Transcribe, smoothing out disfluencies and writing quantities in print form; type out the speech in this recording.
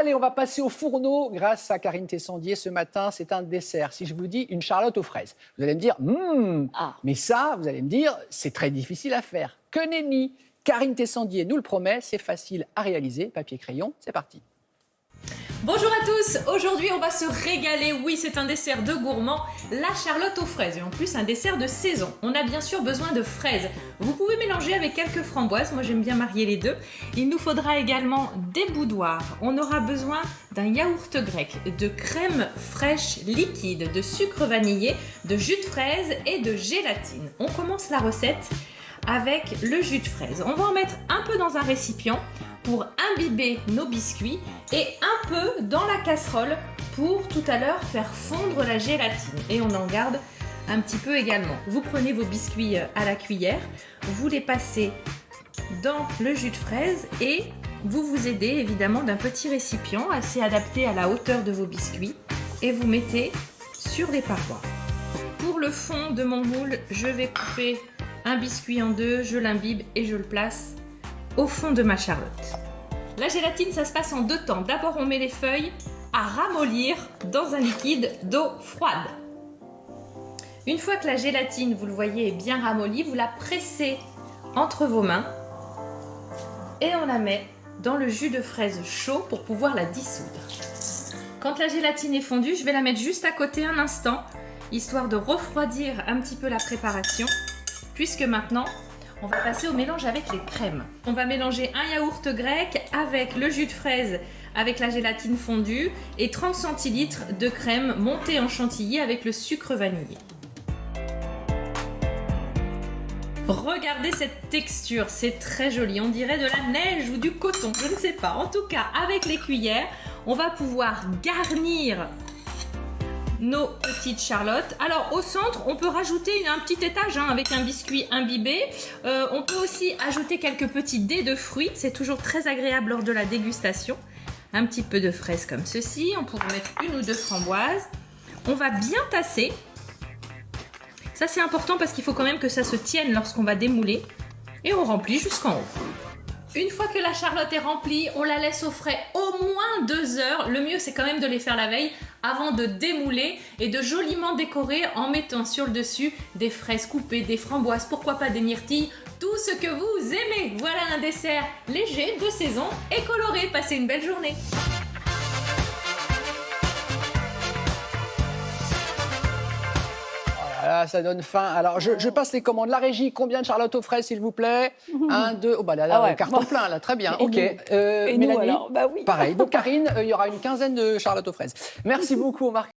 Allez, on va passer au fourneau grâce à Karine Tessandier ce matin. C'est un dessert. Si je vous dis une charlotte aux fraises, vous allez me dire, mais ça, vous allez me dire, c'est très difficile à faire. Que nenni. Karine Tessandier nous le promet, c'est facile à réaliser. Papier crayon, c'est parti. Bonjour à tous, aujourd'hui on va se régaler, oui c'est un dessert de gourmand, la charlotte aux fraises et en plus un dessert de saison. On a bien sûr besoin de fraises, vous pouvez mélanger avec quelques framboises, moi j'aime bien marier les deux. Il nous faudra également des boudoirs, on aura besoin d'un yaourt grec, de crème fraîche liquide, de sucre vanillé, de jus de fraise et de gélatine. On commence la recette avec le jus de fraise. On va en mettre un peu dans un récipient pour imbiber nos biscuits et un peu dans la casserole pour tout à l'heure faire fondre la gélatine. Et on en garde un petit peu également. Vous prenez vos biscuits à la cuillère, vous les passez dans le jus de fraise et vous vous aidez évidemment d'un petit récipient assez adapté à la hauteur de vos biscuits et vous mettez sur les parois. Pour le fond de mon moule, je vais couper un biscuit en deux, je l'imbibe et je le place au fond de ma charlotte. La gélatine, ça se passe en deux temps. D'abord, on met les feuilles à ramollir dans un liquide d'eau froide. Une fois que la gélatine, vous le voyez, est bien ramollie, vous la pressez entre vos mains et on la met dans le jus de fraise chaud pour pouvoir la dissoudre. Quand la gélatine est fondue, je vais la mettre juste à côté un instant, histoire de refroidir un petit peu la préparation, puisque maintenant, on va passer au mélange avec les crèmes. On va mélanger un yaourt grec avec le jus de fraise, avec la gélatine fondue et 30 centilitres de crème montée en chantilly avec le sucre vanillé. Regardez cette texture, c'est très joli, on dirait de la neige ou du coton, je ne sais pas. En tout cas, avec les cuillères, on va pouvoir garnir nos petites charlottes. Alors au centre, on peut rajouter un petit étage avec un biscuit imbibé. On peut aussi ajouter quelques petits dés de fruits. C'est toujours très agréable lors de la dégustation. Un petit peu de fraises comme ceci. On pourrait mettre une ou deux framboises. On va bien tasser. Ça c'est important parce qu'il faut quand même que ça se tienne lorsqu'on va démouler. Et on remplit jusqu'en haut. Une fois que la charlotte est remplie, on la laisse au frais au moins 2 heures. Le mieux, c'est quand même de les faire la veille avant de démouler et de joliment décorer en mettant sur le dessus des fraises coupées, des framboises, pourquoi pas des myrtilles, tout ce que vous aimez. Voilà un dessert léger, de saison et coloré. Passez une belle journée. Ah, ça donne faim. Alors, je passe les commandes. La régie, combien de charlottes aux fraises, s'il vous plaît? 1, 2... Oh, bah là, carton plein, là, très bien. OK. Et Mélanie, nous, alors, bah oui. pareil. Donc, Karine, il y aura une quinzaine de charlottes aux fraises. Merci beaucoup, Marc.